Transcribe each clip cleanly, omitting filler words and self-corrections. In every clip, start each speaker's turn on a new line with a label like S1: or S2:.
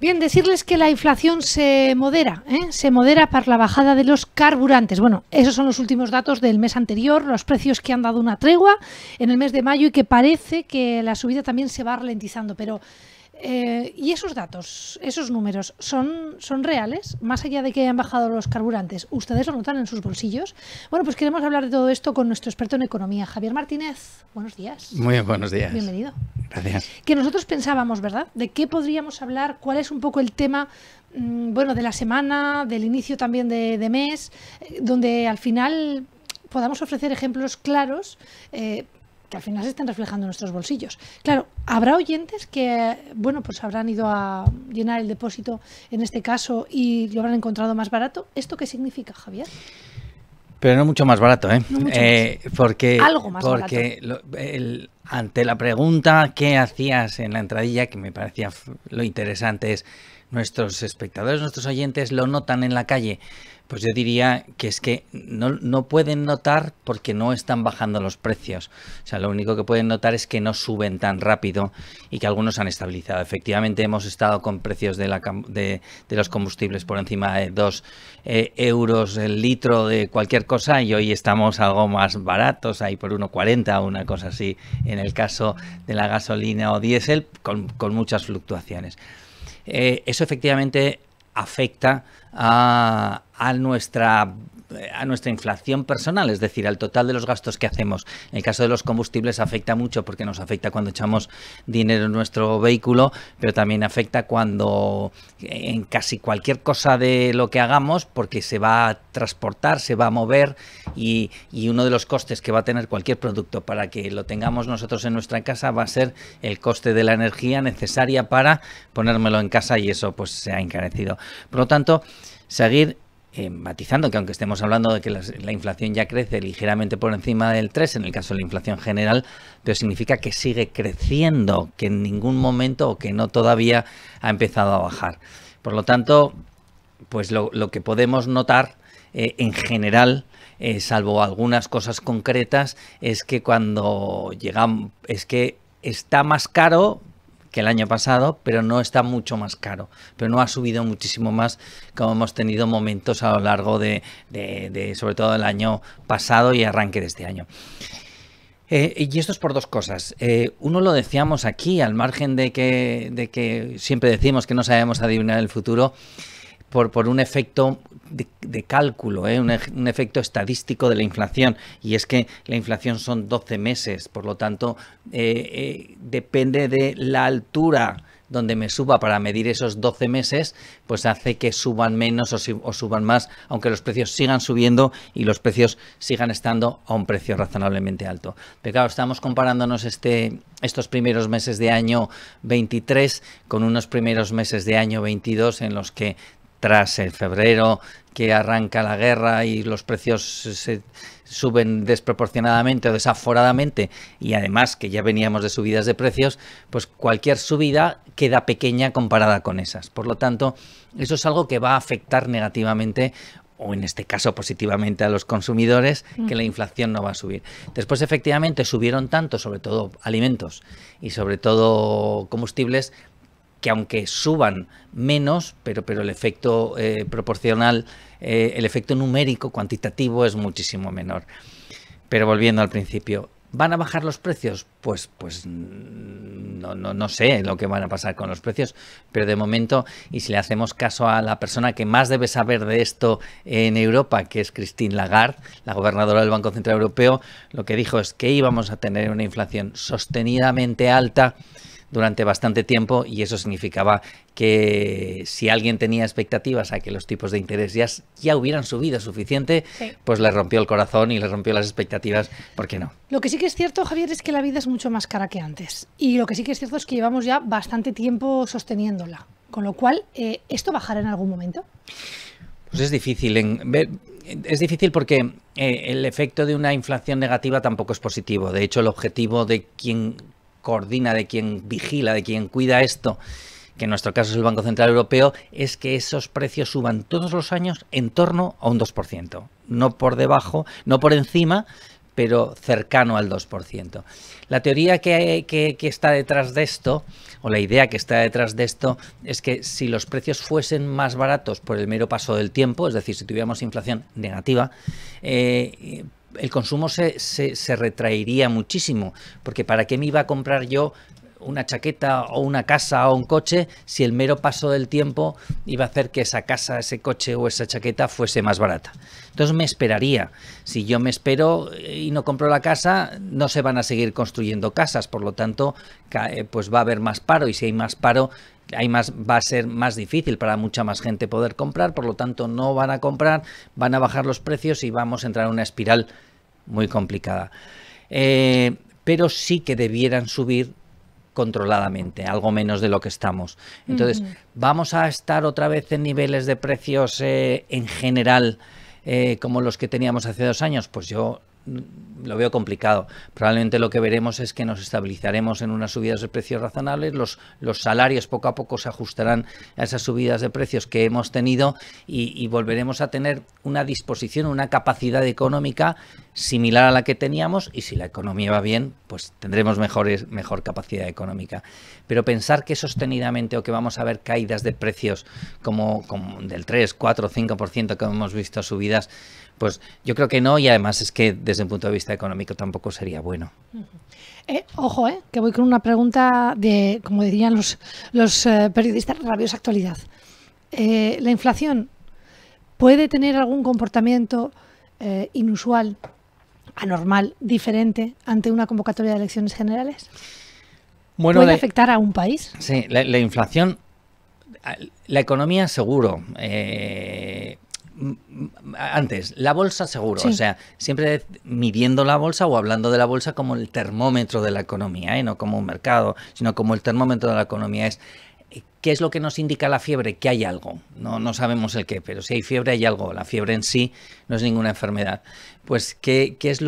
S1: Bien, decirles que la inflación se modera por la bajada de los carburantes. Bueno, esos son los últimos datos del mes anterior, los precios que han dado una tregua en el mes de mayo y que parece que la subida también se va ralentizando, pero ¿y esos datos, esos números, son reales? Más allá de que hayan bajado los carburantes, ¿ustedes lo notan en sus bolsillos? Bueno, pues queremos hablar de todo esto con nuestro experto en economía, Javier Martínez. Buenos días.
S2: Muy buenos días.
S1: Bienvenido.
S2: Gracias.
S1: Que nosotros pensábamos, ¿verdad?, de qué podríamos hablar, cuál es un poco el tema, bueno, de la semana, del inicio también de mes, donde al final podamos ofrecer ejemplos claros que al final se estén reflejando en nuestros bolsillos. Claro, habrá oyentes que, bueno, pues habrán ido a llenar el depósito en este caso y lo habrán encontrado más barato. ¿Esto qué significa, Javier?
S2: Pero no mucho más barato, ¿eh?
S1: No mucho más.
S2: Porque,
S1: algo más
S2: porque
S1: barato.
S2: Ante la pregunta que hacías en la entradilla, que me parecía lo interesante es, ¿nuestros espectadores, nuestros oyentes lo notan en la calle? Pues yo diría que es que no pueden notar porque no están bajando los precios. O sea, lo único que pueden notar es que no suben tan rápido y que algunos han estabilizado. Efectivamente, hemos estado con precios de los combustibles por encima de 2 euros el litro de cualquier cosa y hoy estamos algo más baratos, ahí por 1,40 o una cosa así, en el caso de la gasolina o diésel, con muchas fluctuaciones. Eso efectivamente afecta a nuestra inflación personal, es decir, al total de los gastos que hacemos. En el caso de los combustibles afecta mucho porque nos afecta cuando echamos dinero en nuestro vehículo, pero también afecta cuando en casi cualquier cosa de lo que hagamos, porque se va a transportar, se va a mover y uno de los costes que va a tener cualquier producto para que lo tengamos nosotros en nuestra casa va a ser el coste de la energía necesaria para ponérmelo en casa y eso pues se ha encarecido. Por lo tanto, seguir matizando que aunque estemos hablando de que la inflación ya crece ligeramente por encima del 3, en el caso de la inflación general, pero significa que sigue creciendo, que en ningún momento o que no todavía ha empezado a bajar. Por lo tanto, pues lo que podemos notar en general, salvo algunas cosas concretas, es que cuando llegamos, es que está más caro que el año pasado, pero no está mucho más caro, pero no ha subido muchísimo más como hemos tenido momentos a lo largo de sobre todo el año pasado y arranque de este año. Y esto es por dos cosas. Uno, lo decíamos aquí, al margen de que siempre decimos que no sabemos adivinar el futuro, por un efecto de cálculo, un efecto estadístico de la inflación, y es que la inflación son 12 meses, por lo tanto depende de la altura donde me suba para medir esos 12 meses, pues hace que suban menos o suban más, aunque los precios sigan subiendo y los precios sigan estando a un precio razonablemente alto. Pero claro, estamos comparándonos estos primeros meses de año 23 con unos primeros meses de año 22 en los que tras el febrero que arranca la guerra y los precios se suben desproporcionadamente o desaforadamente, y además que ya veníamos de subidas de precios, pues cualquier subida queda pequeña comparada con esas. Por lo tanto, eso es algo que va a afectar negativamente, o en este caso positivamente, a los consumidores, que la inflación no va a subir. Después, efectivamente, subieron tanto, sobre todo alimentos y sobre todo combustibles, que aunque suban menos, pero el efecto proporcional, el efecto numérico, cuantitativo, es muchísimo menor. Pero volviendo al principio, ¿van a bajar los precios? Pues no sé lo que van a pasar con los precios, pero de momento, y si le hacemos caso a la persona que más debe saber de esto en Europa, que es Christine Lagarde, la gobernadora del Banco Central Europeo, lo que dijo es que íbamos a tener una inflación sostenidamente alta durante bastante tiempo, y eso significaba que si alguien tenía expectativas a que los tipos de interés ya hubieran subido suficiente, sí, pues le rompió el corazón y le rompió las expectativas. ¿Por qué no?
S1: Lo que sí que es cierto, Javier, es que la vida es mucho más cara que antes, y lo que sí que es cierto es que llevamos ya bastante tiempo sosteniéndola, con lo cual, ¿esto bajará en algún momento?
S2: Pues es difícil. Es difícil porque el efecto de una inflación negativa tampoco es positivo. De hecho, el objetivo de quien coordina, de quien vigila, de quien cuida esto, que en nuestro caso es el Banco Central Europeo, es que esos precios suban todos los años en torno a un 2%. No por debajo, no por encima, pero cercano al 2%. La teoría que está detrás de esto, o la idea que está detrás de esto, es que si los precios fuesen más baratos por el mero paso del tiempo, es decir, si tuviéramos inflación negativa, el consumo se retraería muchísimo, porque ¿para qué me iba a comprar yo una chaqueta o una casa o un coche si el mero paso del tiempo iba a hacer que esa casa, ese coche o esa chaqueta fuese más barata? Entonces me esperaría. Si yo me espero y no compro la casa, no se van a seguir construyendo casas, por lo tanto, pues va a haber más paro, y si hay más paro, va a ser más difícil para mucha más gente poder comprar, por lo tanto no van a comprar, van a bajar los precios y vamos a entrar en una espiral muy complicada. Pero sí que debieran subir controladamente, algo menos de lo que estamos. Entonces, ¿vamos a estar otra vez en niveles de precios en general como los que teníamos hace 2 años? Pues yo lo veo complicado. Probablemente lo que veremos es que nos estabilizaremos en unas subidas de precios razonables, los salarios poco a poco se ajustarán a esas subidas de precios que hemos tenido y volveremos a tener una disposición, una capacidad económica similar a la que teníamos, y si la economía va bien, pues tendremos mejor capacidad económica. Pero pensar que sostenidamente o que vamos a ver caídas de precios como del 3, 4, 5% que hemos visto subidas, pues yo creo que no, y además es que desde un punto de vista económico tampoco sería bueno.
S1: Ojo, que voy con una pregunta de, como dirían los periodistas, rabiosa actualidad. ¿La inflación puede tener algún comportamiento inusual, anormal, diferente ante una convocatoria de elecciones generales?
S2: Bueno,
S1: ¿puede afectar a un país?
S2: Sí, la inflación, la economía seguro. Antes, la bolsa seguro, sí. O sea, siempre midiendo la bolsa o hablando de la bolsa como el termómetro de la economía, no como un mercado, sino como el termómetro de la economía. ¿Qué es lo que nos indica la fiebre? Que hay algo, no sabemos el qué, pero si hay fiebre hay algo. La fiebre en sí no es ninguna enfermedad. Pues ¿qué es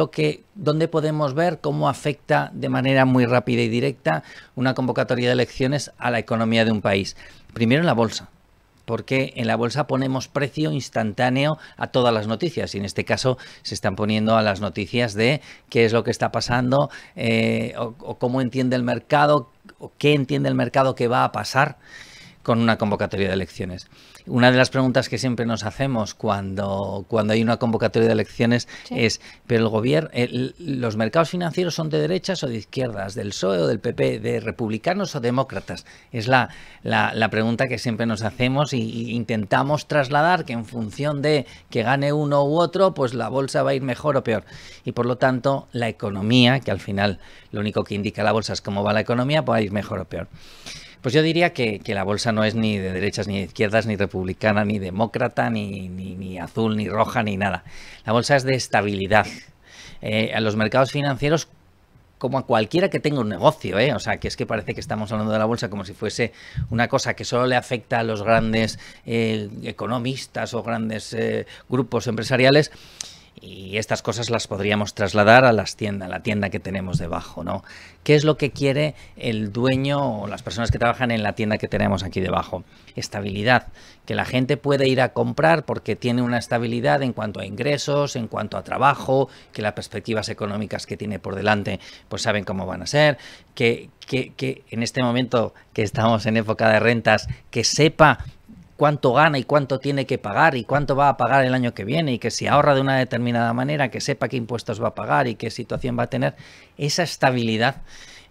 S2: dónde podemos ver cómo afecta de manera muy rápida y directa una convocatoria de elecciones a la economía de un país? Primero en la bolsa, porque en la bolsa ponemos precio instantáneo a todas las noticias, y en este caso se están poniendo a las noticias de qué es lo que está pasando, o cómo entiende el mercado, o qué entiende el mercado que va a pasar con una convocatoria de elecciones. Una de las preguntas que siempre nos hacemos cuando hay una convocatoria de elecciones es, pero el gobierno, ¿los mercados financieros son de derechas o de izquierdas, del PSOE o del PP, de republicanos o demócratas? Es la pregunta que siempre nos hacemos, y intentamos trasladar que en función de que gane uno u otro, pues la bolsa va a ir mejor o peor. Y por lo tanto, la economía, que al final lo único que indica la bolsa es cómo va la economía, va a ir mejor o peor. Pues yo diría que la bolsa no es ni de derechas ni de izquierdas, ni republicana, ni demócrata, ni azul, ni roja, ni nada. La bolsa es de estabilidad. A los mercados financieros, como a cualquiera que tenga un negocio, o sea, que es que parece que estamos hablando de la bolsa como si fuese una cosa que solo le afecta a los grandes economistas o grandes grupos empresariales. Y estas cosas las podríamos trasladar a la tienda que tenemos debajo, ¿no? ¿Qué es lo que quiere el dueño o las personas que trabajan en la tienda que tenemos aquí debajo? Estabilidad, que la gente puede ir a comprar porque tiene una estabilidad en cuanto a ingresos, en cuanto a trabajo, que las perspectivas económicas que tiene por delante pues saben cómo van a ser, que en este momento que estamos en época de rentas, que sepa cuánto gana y cuánto tiene que pagar y cuánto va a pagar el año que viene, y que si ahorra de una determinada manera, que sepa qué impuestos va a pagar y qué situación va a tener. Esa estabilidad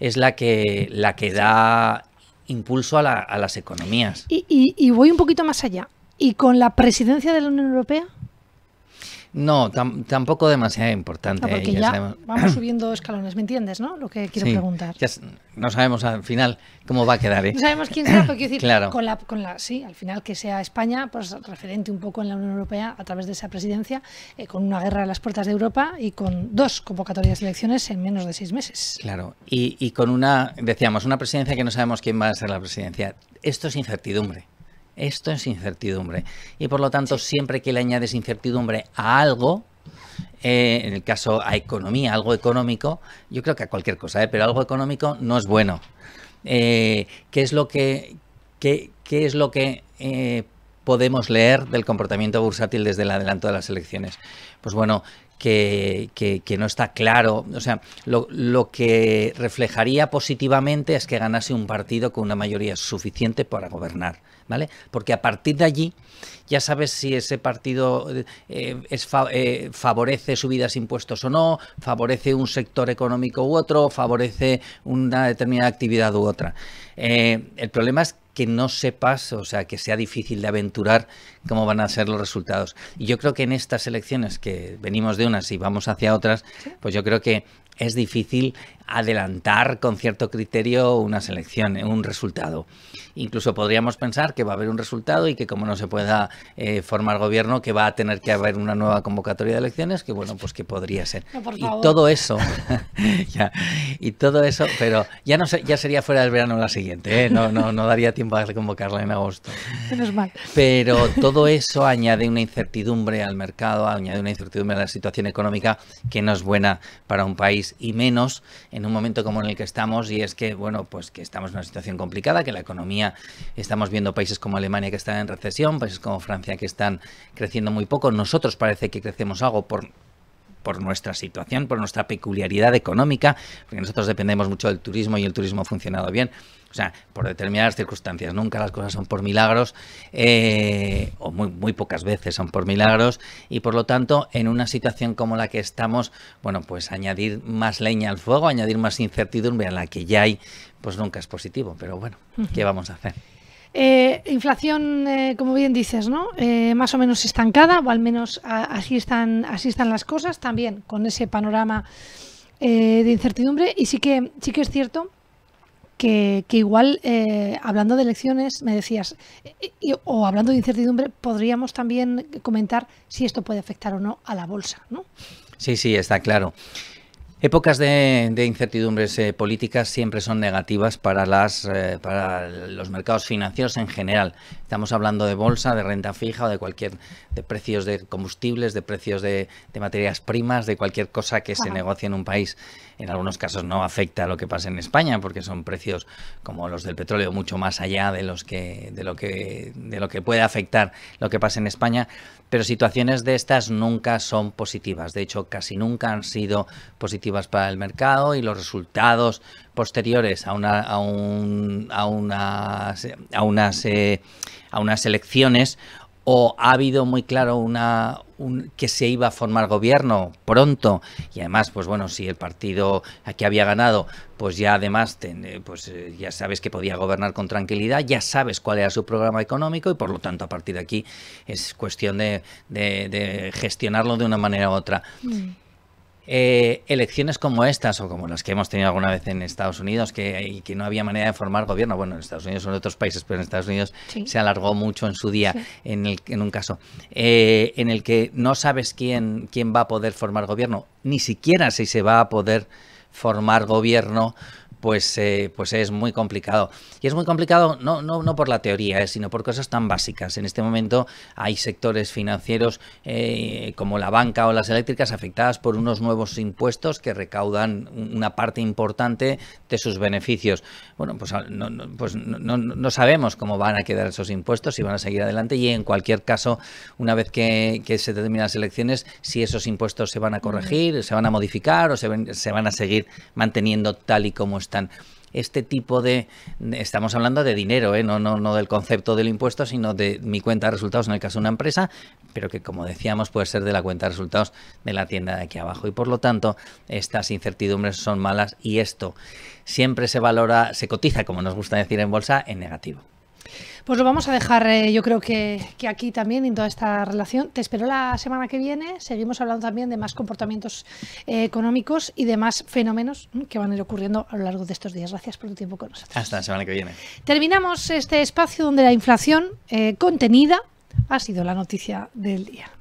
S2: es la que da impulso a las economías.
S1: Y voy un poquito más allá. ¿Y con la presidencia de la Unión Europea?
S2: No, tampoco demasiado importante.
S1: No, porque ya vamos subiendo escalones, ¿me entiendes, no? Lo que quiero preguntar.
S2: Ya no sabemos al final cómo va a quedar,
S1: No sabemos quién será, pero quiero decir,
S2: claro.
S1: Sí, al final que sea España, pues referente un poco en la Unión Europea a través de esa presidencia, con una guerra a las puertas de Europa y con 2 convocatorias de elecciones en menos de 6 meses.
S2: Claro, y con decíamos, una presidencia que no sabemos quién va a ser la presidencia. Esto es incertidumbre. Esto es incertidumbre, y por lo tanto siempre que le añades incertidumbre a algo, en el caso a economía, algo económico, yo creo que a cualquier cosa, pero algo económico no es bueno. ¿Qué es lo que ¿qué es lo que podemos leer del comportamiento bursátil desde el adelanto de las elecciones? Pues bueno, que no está claro. O sea, lo que reflejaría positivamente es que ganase un partido con una mayoría suficiente para gobernar, ¿vale? Porque a partir de allí ya sabes si ese partido favorece subidas de impuestos o no, favorece un sector económico u otro, favorece una determinada actividad u otra. El problema es que no sepas, o sea, que sea difícil de aventurar cómo van a ser los resultados. Y yo creo que en estas elecciones, que venimos de unas y vamos hacia otras, pues yo creo que es difícil adelantar con cierto criterio una selección, un resultado. Incluso podríamos pensar que va a haber un resultado y que como no se pueda formar gobierno, que va a tener que haber una nueva convocatoria de elecciones, que bueno, pues que podría ser.
S1: No, por
S2: y
S1: favor.
S2: todo eso, pero ya no sé, ya sería fuera del verano la siguiente, ¿eh? No daría tiempo a convocarla en agosto.
S1: Menos mal.
S2: Pero todo eso añade una incertidumbre al mercado, añade una incertidumbre a la situación económica que no es buena para un país, y menos en un momento como en el que estamos, y es que, bueno, pues que estamos en una situación complicada, que la economía, estamos viendo países como Alemania que están en recesión, países como Francia que están creciendo muy poco. Nosotros parece que crecemos algo por nuestra situación, por nuestra peculiaridad económica, porque nosotros dependemos mucho del turismo y el turismo ha funcionado bien. O sea, por determinadas circunstancias. Nunca las cosas son por milagros, o muy pocas veces son por milagros, y por lo tanto, en una situación como la que estamos, bueno, pues añadir más leña al fuego, añadir más incertidumbre a la que ya hay, pues nunca es positivo. Pero bueno, ¿qué vamos a hacer?
S1: Inflación, como bien dices, ¿no? Más o menos estancada, o al menos así están las cosas, también con ese panorama de incertidumbre. Y sí que es cierto que igual, hablando de elecciones, me decías, o hablando de incertidumbre, podríamos también comentar si esto puede afectar o no a la bolsa, ¿no?
S2: Sí, está claro. Épocas de incertidumbres políticas siempre son negativas para los mercados financieros en general. Estamos hablando de bolsa, de renta fija o de precios de combustibles, de precios de materias primas, de cualquier cosa que se negocie en un país. En algunos casos no afecta a lo que pasa en España, porque son precios como los del petróleo mucho más allá de lo que puede afectar lo que pasa en España. Pero situaciones de estas nunca son positivas. De hecho, casi nunca han sido positivas para el mercado, y los resultados posteriores a unas elecciones, o ha habido muy claro que se iba a formar gobierno pronto, y además, pues bueno, si el partido que había ganado, pues ya además ya sabes que podía gobernar con tranquilidad, ya sabes cuál era su programa económico, y por lo tanto a partir de aquí es cuestión de gestionarlo de una manera u otra. Elecciones como estas, o como las que hemos tenido alguna vez en Estados Unidos, que no había manera de formar gobierno. Bueno, en Estados Unidos son de otros países, pero en Estados Unidos se alargó mucho en su día, en un caso en el que no sabes quién va a poder formar gobierno, ni siquiera si se va a poder formar gobierno. Pues es muy complicado. Y es muy complicado no por la teoría, sino por cosas tan básicas. En este momento hay sectores financieros como la banca o las eléctricas afectadas por unos nuevos impuestos que recaudan una parte importante de sus beneficios. Bueno, pues no sabemos cómo van a quedar esos impuestos, si van a seguir adelante, y en cualquier caso, una vez que se terminan las elecciones, si esos impuestos se van a corregir, se van a modificar o se van a seguir manteniendo tal y como están. Este tipo estamos hablando de dinero, no del concepto del impuesto, sino de mi cuenta de resultados en el caso de una empresa, pero que, como decíamos, puede ser de la cuenta de resultados de la tienda de aquí abajo. Y por lo tanto, estas incertidumbres son malas, y esto siempre se cotiza, como nos gusta decir en bolsa, en negativo.
S1: Pues lo vamos a dejar, yo creo que aquí también, en toda esta relación. Te espero la semana que viene. Seguimos hablando también de más comportamientos económicos y de más fenómenos que van a ir ocurriendo a lo largo de estos días. Gracias por tu tiempo con nosotros.
S2: Hasta la semana que viene.
S1: Terminamos este espacio donde la inflación contenida ha sido la noticia del día.